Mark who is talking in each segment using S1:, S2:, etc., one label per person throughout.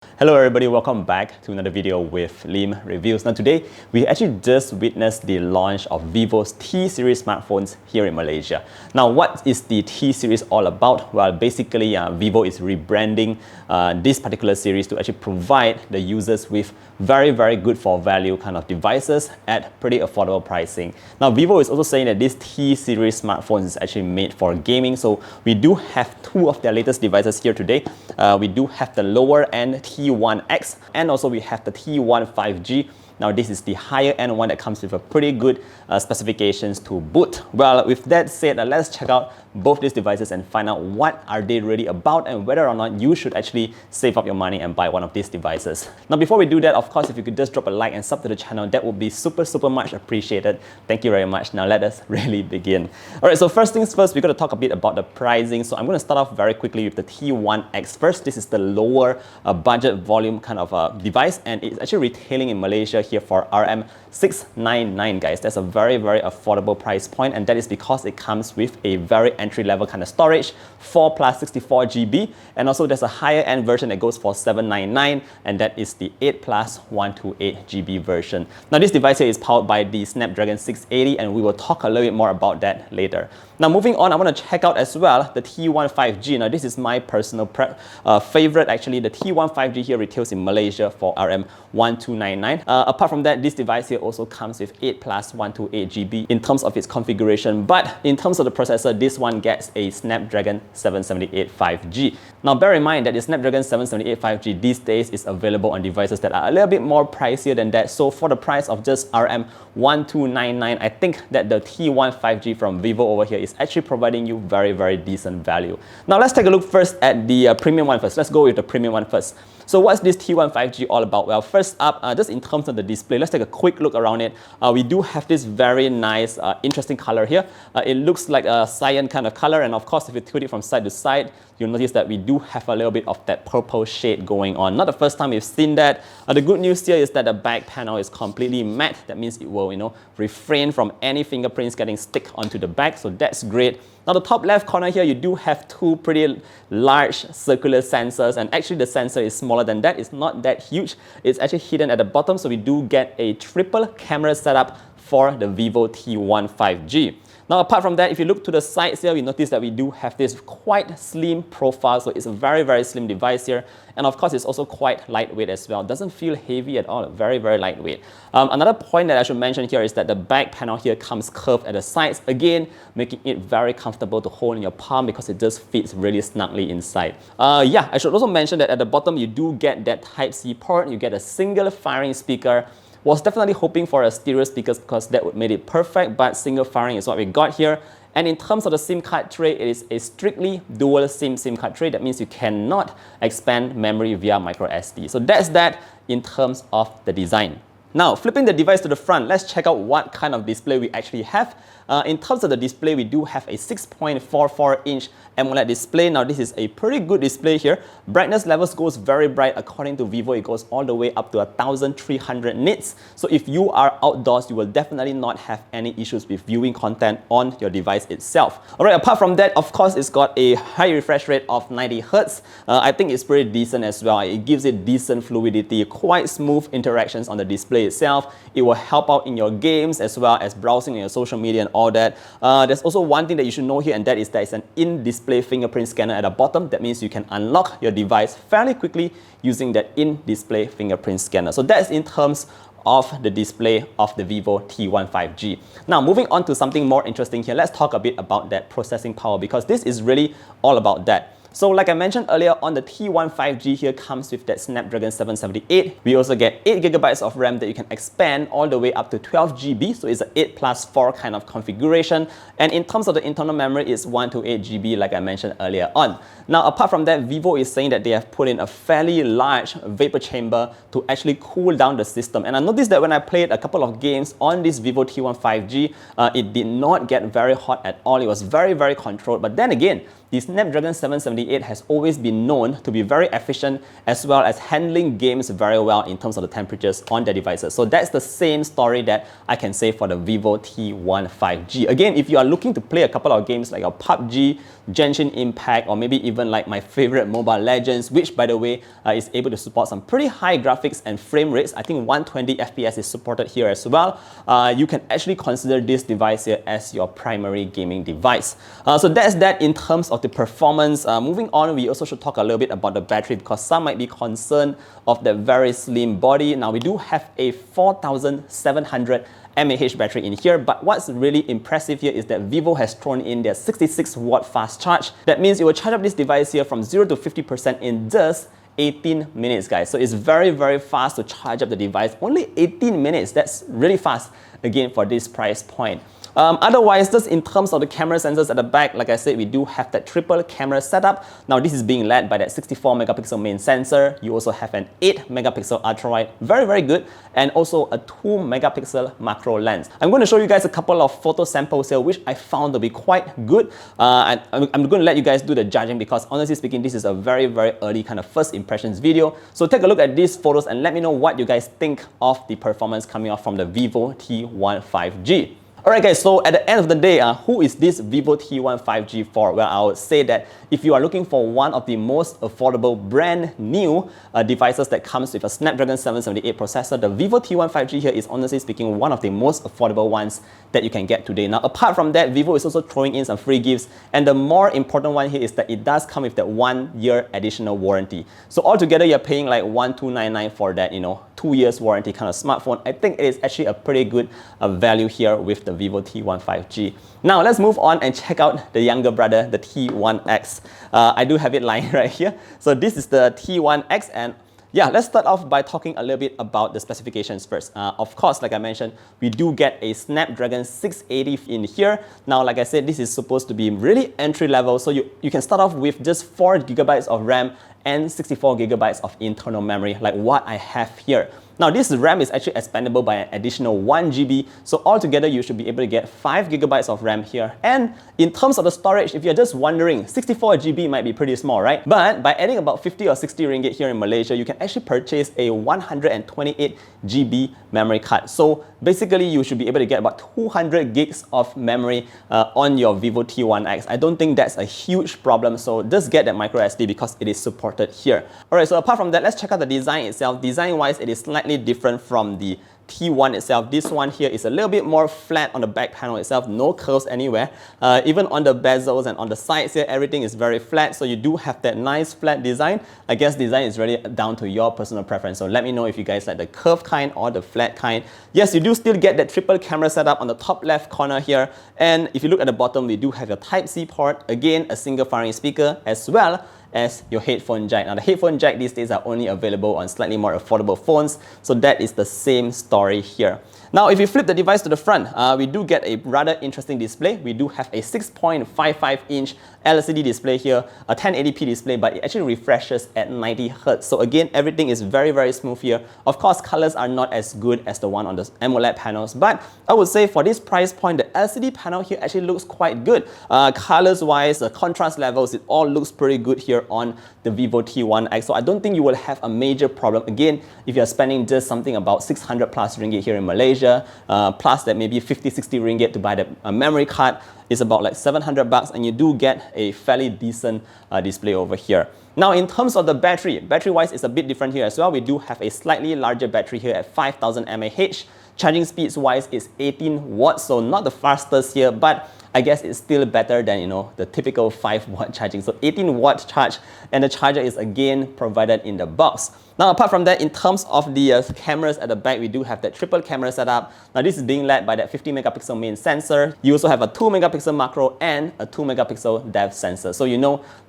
S1: Hello everybody, welcome back to another video with Lim Reviews. Now today, we actually just witnessed the launch of Vivo's T-series smartphones here in Malaysia. Now what is the T-series all about? Well, basically Vivo is rebranding this particular series to actually provide the users with very good for value kind of devices at pretty affordable pricing. Now Vivo is also saying that this T-series smartphones is actually made for gaming, so we do have two of their latest devices here today. We do have the lower end T1X and also we have the T1 5G. Now this is the higher end one that comes with a pretty good specifications to boot. Well, with that said, let's check out both these devices and find out what are they really about and whether or not you should actually save up your money and buy one of these devices. Now before we do that, of course, if you could just drop a like and sub to the channel, that would be super much appreciated. Thank you very much. Now let us really begin. Alright, so first things first, we're going to talk a bit about the pricing. So I'm going to start off very quickly with the T1X first. This is the lower budget volume kind of device, and it's actually retailing in Malaysia here for RM699, guys. That's a very affordable price point, and that is because it comes with a very entry-level kind of storage, 4 plus 64 GB, and also there's a higher end version that goes for 799, and that is the 8 plus 128 GB version. Now this device here is powered by the Snapdragon 680, and we will talk a little bit more about that later. Now moving on, I want to check out as well the T1 5G. Now this is my personal favorite actually. The T1 5G here retails in Malaysia for RM1299. Apart from that, this device here also comes with 8 plus 128 GB in terms of its configuration, but in terms of the processor, this one gets a Snapdragon 778 5G. Now bear in mind that the Snapdragon 778 5G these days is available on devices that are a little bit more pricier than that. So for the price of just RM1299, I think that the T1 5G from Vivo over here is actually providing you very decent value. Now let's take a look first at the premium one first. Let's go with the premium one first. So what's this T1 5G all about? Well, first up, just in terms of the display, let's take a quick look around it. We do have this very nice, interesting color here. It looks like a cyan kind of color, and of course, if you tilt it from side to side, you'll notice that we do have a little bit of that purple shade going on. Not the first time we've seen that. The good news here is that the back panel is completely matte. That means it will, refrain from any fingerprints getting stick onto the back, so that's great. Now the top left corner here, you do have two pretty large circular sensors, and actually the sensor is smaller than that. It's not that huge. It's actually hidden at the bottom, so we do get a triple camera setup for the Vivo T1 5G. Now apart from that, if you look to the sides here, we notice that we do have this quite slim profile, so it's a very slim device here, and of course it's also quite lightweight as well. It doesn't feel heavy at all, very lightweight. Another point that I should mention here is that the back panel here comes curved at the sides, again making it very comfortable to hold in your palm because it just fits really snugly inside. Yeah, I should also mention that at the bottom you do get that Type-C port, you get a single firing speaker. Was definitely hoping for a stereo speakers because that would make it perfect, but single firing is what we got here. And in terms of the SIM card tray, it is a strictly dual SIM card tray. That means you cannot expand memory via micro SD. So that's that in terms of the design. Now, flipping the device to the front, let's check out what kind of display we actually have. In terms of the display, we do have a 6.44-inch AMOLED display. Now, this is a pretty good display here. Brightness levels goes very bright. According to Vivo, it goes all the way up to 1300 nits. So if you are outdoors, you will definitely not have any issues with viewing content on your device itself. Alright, apart from that, of course, it's got a high refresh rate of 90 Hz. I think it's pretty decent as well. It gives it decent fluidity, quite smooth interactions on the display itself. It will help out in your games as well as browsing on your social media and all that. There's also one thing that you should know here, and that is there is an in-display fingerprint scanner at the bottom. That means you can unlock your device fairly quickly using that in-display fingerprint scanner. So that's in terms of the display of the Vivo T1 5G. Now moving on to something more interesting here, let's talk a bit about that processing power, because this is really all about that. So like I mentioned earlier on, the T1 5G here comes with that Snapdragon 778. We also get 8 GB of RAM that you can expand all the way up to 12 GB. So it's an 8 plus 4 kind of configuration. And in terms of the internal memory, it's 128 GB like I mentioned earlier on. Now apart from that, Vivo is saying that they have put in a fairly large vapor chamber to actually cool down the system. And I noticed that when I played a couple of games on this Vivo T1 5G, it did not get very hot at all. It was very controlled. But then again, the Snapdragon 778 778 has always been known to be very efficient as well as handling games very well in terms of the temperatures on their devices. So that's the same story that I can say for the Vivo T1 5G. Again, if you are looking to play a couple of games like your PUBG, Genshin Impact, or maybe even like my favorite Mobile Legends, which by the way is able to support some pretty high graphics and frame rates. I think 120 FPS is supported here as well. You can actually consider this device here as your primary gaming device. So that's that in terms of the performance. Moving on, we also should talk a little bit about the battery because some might be concerned of the very slim body. Now we do have a 4700 mAh battery in here, but what's really impressive here is that Vivo has thrown in their 66-watt fast charge. That means it will charge up this device here from 0 to 50% in just 18 minutes, guys. So it's very, very fast to charge up the device. Only 18 minutes, that's really fast, again, for this price point. Otherwise, just in terms of the camera sensors at the back, like I said, we do have that triple camera setup. Now, this is being led by that 64 megapixel main sensor. You also have an 8 megapixel ultra-wide, very, very good, and also a 2 megapixel macro lens. I'm going to show you guys a couple of photo samples here, which I found to be quite good. And I'm going to let you guys do the judging because honestly speaking, this is a very, very early kind of first impressions video. So take a look at these photos and let me know what you guys think of the performance coming off from the Vivo T1 5G. Alright guys, so at the end of the day, who is this Vivo T1 5G for? Well, I would say that if you are looking for one of the most affordable brand new devices that comes with a Snapdragon 778 processor, the Vivo T1 5G here is honestly speaking one of the most affordable ones that you can get today. Now apart from that, Vivo is also throwing in some free gifts, and the more important one here is that it does come with that 1-year additional warranty. So altogether you're paying like 1,299 for that, 2 years warranty kind of smartphone. I think it is actually a pretty good value here with the Vivo T1 5G. Now let's move on and check out the younger brother, the T1X. I do have it lying right here. So this is the T1X, and yeah, let's start off by talking a little bit about the specifications first. Of course, like I mentioned, we do get a Snapdragon 680 in here. Now, like I said, this is supposed to be really entry level. So you can start off with just 4 gigabytes of RAM and 64 gigabytes of internal memory, like what I have here. Now, this RAM is actually expandable by an additional 1 GB. So altogether, you should be able to get 5 gigabytes of RAM here. And in terms of the storage, if you're just wondering, 64 GB might be pretty small, right? But by adding about 50 or 60 ringgit here in Malaysia, you can actually purchase a 128 GB memory card. So basically, you should be able to get about 200 gigs of memory on your Vivo T1X. I don't think that's a huge problem. So just get that micro SD because it is supported here. Alright, so apart from that, let's check out the design itself. Design-wise, it is slightly different from the T1 itself. This one here is a little bit more flat on the back panel itself, no curves anywhere. Even on the bezels and on the sides here, everything is very flat. So you do have that nice flat design. I guess design is really down to your personal preference. So let me know if you guys like the curved kind or the flat kind. Yes, you do still get that triple camera setup on the top left corner here. And if you look at the bottom, we do have your Type-C port. Again, a single firing speaker as well as your headphone jack. Now the headphone jack these days are only available on slightly more affordable phones, so that is the same story here. Now if you flip the device to the front, we do get a rather interesting display. We do have a 6.55-inch LCD display here, a 1080p display, but it actually refreshes at 90 Hz. So again, everything is very, very smooth here. Of course, colors are not as good as the one on the AMOLED panels, but I would say for this price point, the LCD panel here actually looks quite good. Colors-wise, the contrast levels, it all looks pretty good here on the Vivo T1X. So I don't think you will have a major problem. Again, if you're spending just something about 600 plus ringgit here in Malaysia, plus that maybe 50-60 ringgit to buy the memory card, is about like 700 bucks, and you do get a fairly decent display over here. Now in terms of the battery-wise, it's a bit different here as well. We do have a slightly larger battery here at 5000 mAh. Charging speeds wise is 18 watts, so not the fastest here, but I guess it's still better than the typical 5-watt charging. So 18-watt charge, and the charger is again provided in the box. Now apart from that, in terms of the cameras at the back, we do have that triple camera setup. Now this is being led by that 50 megapixel main sensor. You also have a 2 megapixel macro and a 2 megapixel depth sensor. So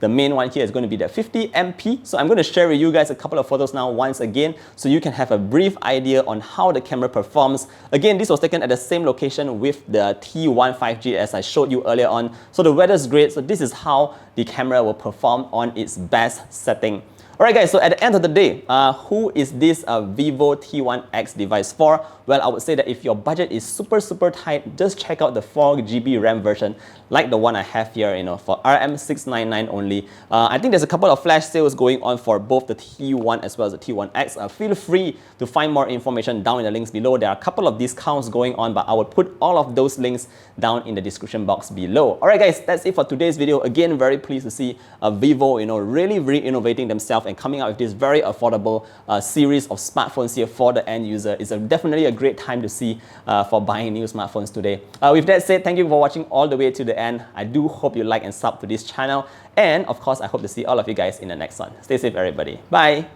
S1: the main one here is going to be the 50 MP. So I'm going to share with you guys a couple of photos now once again, so you can have a brief idea on how the camera performs. Again, this was taken at the same location with the T1 5G as I showed you earlier on. So the weather's great. So this is how the camera will perform on its best setting. Alright guys, so at the end of the day, who is this Vivo T1X device for? Well, I would say that if your budget is super tight, just check out the 4GB RAM version like the one I have here, for RM699 only. I think there's a couple of flash sales going on for both the T1 as well as the T1X. Feel free to find more information down in the links below. There are a couple of discounts going on, but I will put all of those links down in the description box below. Alright guys, that's it for today's video. Again, very pleased to see Vivo, really re-innovating themselves and coming out with this very affordable series of smartphones here for the end user. It's definitely a great time to see for buying new smartphones today. With that said, thank you for watching all the way to the end. I do hope you like and sub to this channel. And of course, I hope to see all of you guys in the next one. Stay safe, everybody. Bye.